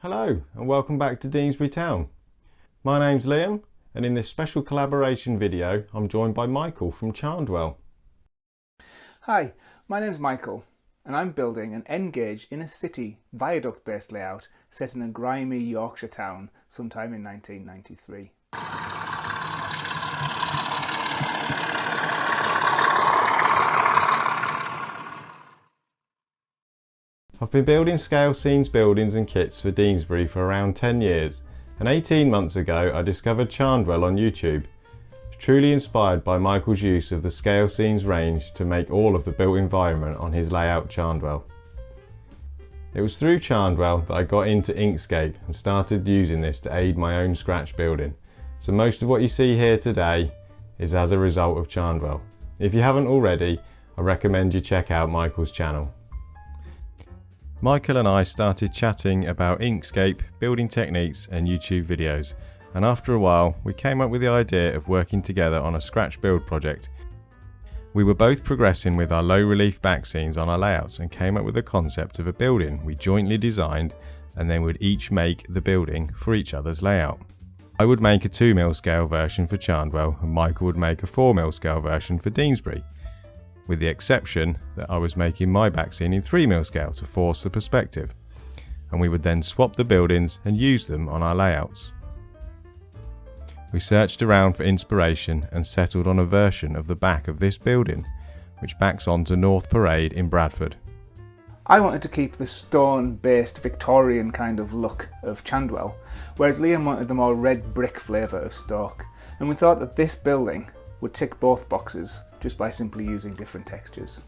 Hello and welcome back to Deansbury Town. My name's Liam and in this special collaboration video I'm joined by Michael from Chandwell. Hi, my name's Michael and I'm building an N-gauge inner city viaduct based layout set in a grimy Yorkshire town sometime in 1993. I've been building Scalescenes buildings and kits for Deansbury for around 10 years and 18 months ago I discovered Chandwell on YouTube. Truly inspired by Michael's use of the Scalescenes range to make all of the built environment on his layout Chandwell. It was through Chandwell that I got into Inkscape and started using this to aid my own scratch building. So most of what you see here today is as a result of Chandwell. If you haven't already, I recommend you check out Michael's channel. Michael and I started chatting about Inkscape, building techniques and YouTube videos, and after a while we came up with the idea of working together on a scratch build project. We were both progressing with our low relief back scenes on our layouts and came up with the concept of a building we jointly designed and then would each make the building for each other's layout. I would make a 2mm scale version for Chandwell and Michael would make a 4mm scale version for Deansbury, with the exception that I was making my back scene in 3mm scale to force the perspective, and we would then swap the buildings and use them on our layouts. We searched around for inspiration and settled on a version of the back of this building, which backs onto North Parade in Bradford. I wanted to keep the stone-based Victorian kind of look of Chandwell, whereas Liam wanted the more red brick flavour of Stoke, and we thought that this building would tick both boxes just by simply using different textures.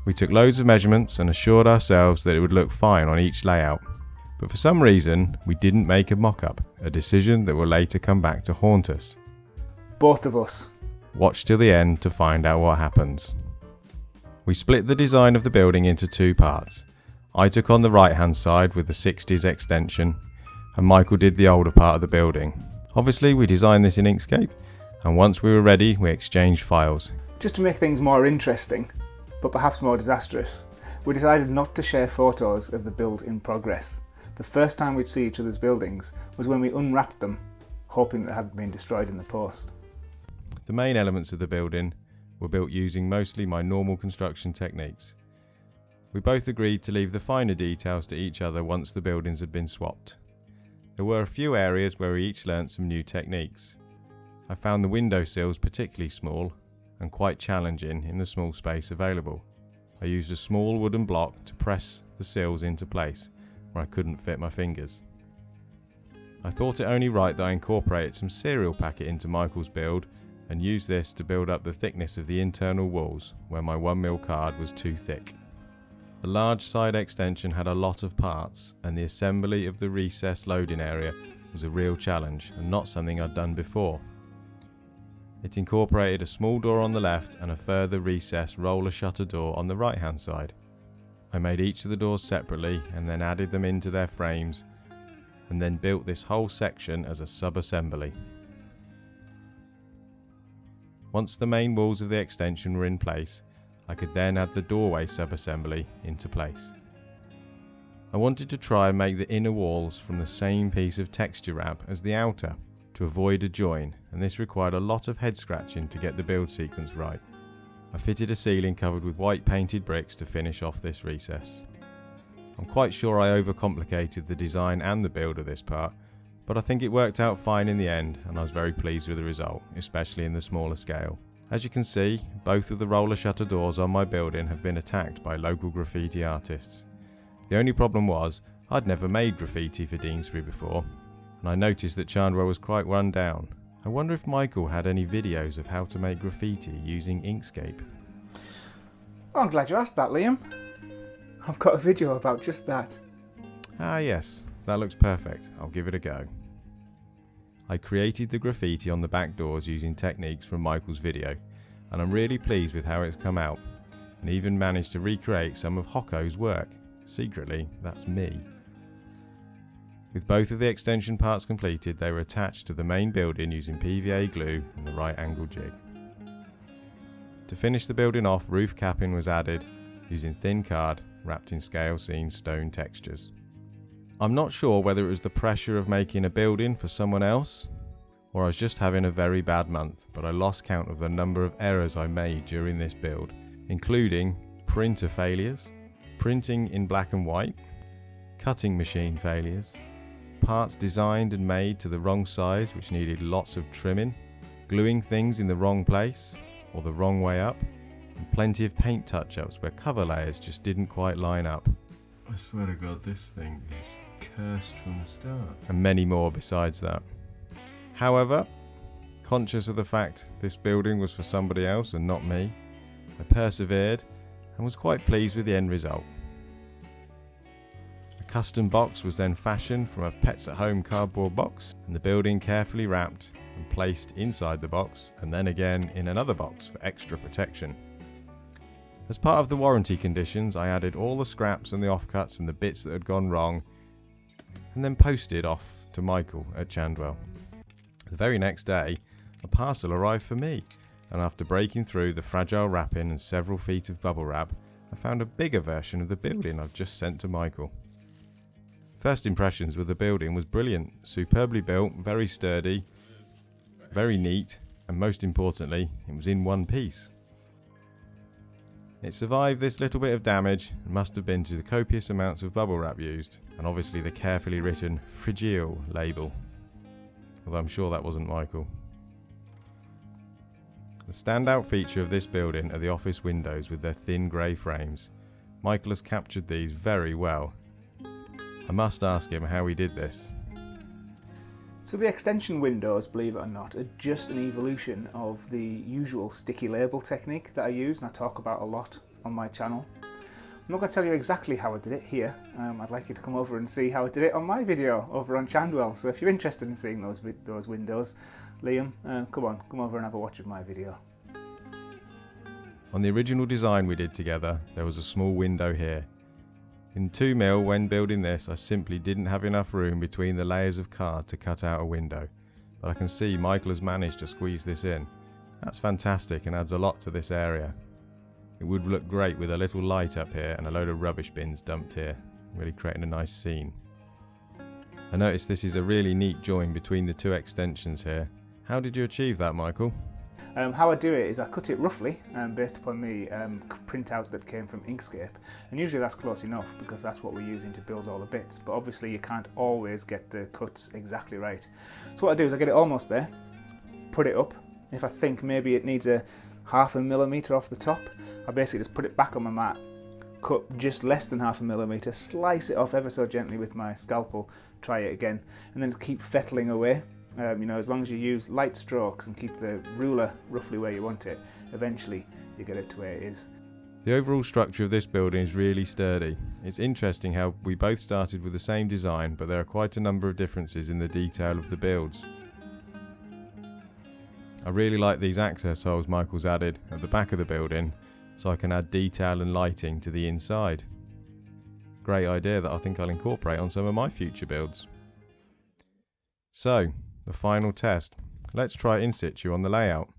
We took loads of measurements and assured ourselves that it would look fine on each layout, but for some reason we didn't make a mock-up, a decision that will later come back to haunt us. Both of us. Watch till the end to find out what happens. We split the design of the building into two parts. I took on the right hand side with the 60s extension and Michael did the older part of the building. Obviously we designed this in Inkscape, and once we were ready we exchanged files. Just to make things more interesting, but perhaps more disastrous, we decided not to share photos of the build in progress. The first time we'd see each other's buildings was when we unwrapped them, hoping they hadn't been destroyed in the post. The main elements of the building were built using mostly my normal construction techniques. We both agreed to leave the finer details to each other once the buildings had been swapped. There were a few areas where we each learnt some new techniques. I found the windowsills particularly small and quite challenging in the small space available. I used a small wooden block to press the sills into place where I couldn't fit my fingers. I thought it only right that I incorporated some cereal packet into Michael's build and used this to build up the thickness of the internal walls where my 1mm card was too thick. The large side extension had a lot of parts and the assembly of the recess loading area was a real challenge and not something I'd done before. It incorporated a small door on the left and a further recessed roller shutter door on the right hand side. I made each of the doors separately and then added them into their frames and then built this whole section as a sub-assembly. Once the main walls of the extension were in place, I could then add the doorway sub-assembly into place. I wanted to try and make the inner walls from the same piece of texture wrap as the outer, to avoid a join, and this required a lot of head scratching to get the build sequence right. I fitted a ceiling covered with white painted bricks to finish off this recess. I'm quite sure I overcomplicated the design and the build of this part, but I think it worked out fine in the end and I was very pleased with the result, especially in the smaller scale. As you can see, both of the roller shutter doors on my building have been attacked by local graffiti artists. The only problem was, I'd never made graffiti for Deansbury before, and I noticed that Chandwell was quite run down. I wonder if Michael had any videos of how to make graffiti using Inkscape. Oh, I'm glad you asked that, Liam. I've got a video about just that. Ah yes, that looks perfect. I'll give it a go. I created the graffiti on the back doors using techniques from Michael's video, and I'm really pleased with how it's come out, and even managed to recreate some of Hocko's work. Secretly, that's me. With both of the extension parts completed, they were attached to the main building using PVA glue and the right angle jig. To finish the building off, roof capping was added using thin card wrapped in Scalescenes stone textures. I'm not sure whether it was the pressure of making a building for someone else, or I was just having a very bad month, but I lost count of the number of errors I made during this build, including printer failures, printing in black and white, cutting machine failures, parts designed and made to the wrong size which needed lots of trimming, gluing things in the wrong place or the wrong way up, and plenty of paint touch-ups where cover layers just didn't quite line up. I swear to God, this thing is cursed from the start. And many more besides that. However, conscious of the fact this building was for somebody else and not me, I persevered and was quite pleased with the end result. A custom box was then fashioned from a Pets at Home cardboard box, and the building carefully wrapped and placed inside the box and then again in another box for extra protection. As part of the warranty conditions, I added all the scraps and the offcuts and the bits that had gone wrong, and then posted off to Michael at Chandwell. The very next day, a parcel arrived for me, and after breaking through the fragile wrapping and several feet of bubble wrap, I found a bigger version of the building I've just sent to Michael. First impressions with the building was brilliant, superbly built, very sturdy, very neat, and most importantly, it was in one piece. It survived this little bit of damage and must have been to the copious amounts of bubble wrap used, and obviously the carefully written Fragile label. Although I'm sure that wasn't Michael. The standout feature of this building are the office windows with their thin grey frames. Michael has captured these very well. I must ask him how he did this. So the extension windows, believe it or not, are just an evolution of the usual sticky label technique that I use and I talk about a lot on my channel. I'm not going to tell you exactly how I did it here. I'd like you to come over and see how I did it on my video over on Chandwell. So if you're interested in seeing those windows, Liam, come over and have a watch of my video. On the original design we did together, there was a small window here. In 2mm, when building this, I simply didn't have enough room between the layers of card to cut out a window, but I can see Michael has managed to squeeze this in. That's fantastic and adds a lot to this area. It would look great with a little light up here and a load of rubbish bins dumped here, really creating a nice scene. I noticed this is a really neat join between the two extensions here. How did you achieve that, Michael? How I do it is I cut it roughly based upon the printout that came from Inkscape, and usually that's close enough because that's what we're using to build all the bits, but obviously you can't always get the cuts exactly right. So what I do is I get it almost there, put it up. If I think maybe it needs a 0.5 millimetre off the top, I basically just put it back on my mat, cut just less than 0.5 millimetre, slice it off ever so gently with my scalpel, try it again, and then keep fettling away. As long as you use light strokes and keep the ruler roughly where you want it, eventually you get it to where it is. The overall structure of this building is really sturdy. It's interesting how we both started with the same design, but there are quite a number of differences in the detail of the builds. I really like these access holes Michael's added at the back of the building, so I can add detail and lighting to the inside. Great idea that I think I'll incorporate on some of my future builds. So, the final test. Let's try in situ on the layout.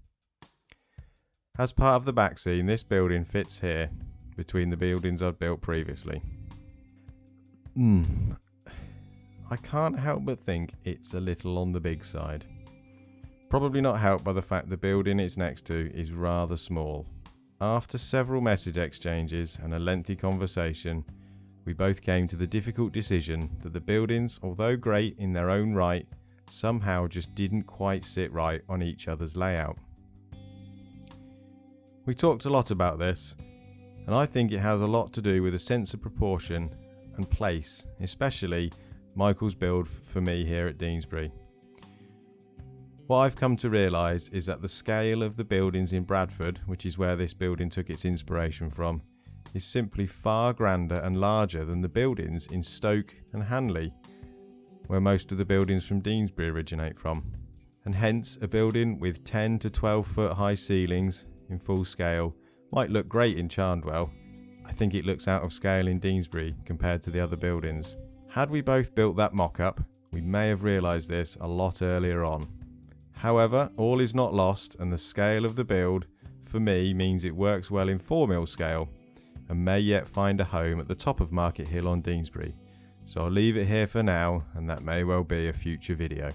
As part of the back scene, this building fits here between the buildings I've built previously. I can't help but think it's a little on the big side. Probably not helped by the fact the building it's next to is rather small. After several message exchanges and a lengthy conversation, we both came to the difficult decision that the buildings, although great in their own right, somehow just didn't quite sit right on each other's layout. We talked a lot about this, and I think it has a lot to do with a sense of proportion and place, especially Michael's build for me here at Deansbury. What I've come to realise is that the scale of the buildings in Bradford, which is where this building took its inspiration from, is simply far grander and larger than the buildings in Stoke and Hanley, where most of the buildings from Deansbury originate from. And hence, a building with 10 to 12 foot high ceilings in full scale might look great in Chandwell. I think it looks out of scale in Deansbury compared to the other buildings. Had we both built that mock-up, we may have realised this a lot earlier on. However, all is not lost, and the scale of the build, for me, means it works well in 4mm scale, and may yet find a home at the top of Market Hill on Deansbury, so I'll leave it here for now, and that may well be a future video.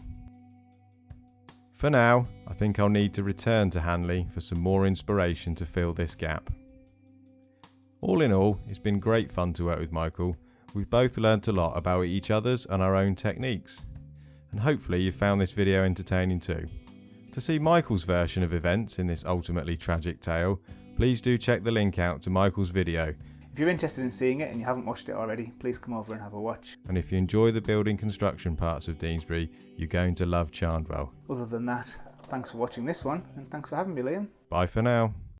For now, I think I'll need to return to Hanley for some more inspiration to fill this gap. All in all, it's been great fun to work with Michael. We've both learnt a lot about each other's and our own techniques. And hopefully you found this video entertaining too. To see Michael's version of events in this ultimately tragic tale, please do check the link out to Michael's video. If you're interested in seeing it and you haven't watched it already, please come over and have a watch. And if you enjoy the building construction parts of Deansbury, you're going to love Chandwell. Other than that, thanks for watching this one, and thanks for having me, Liam. Bye for now.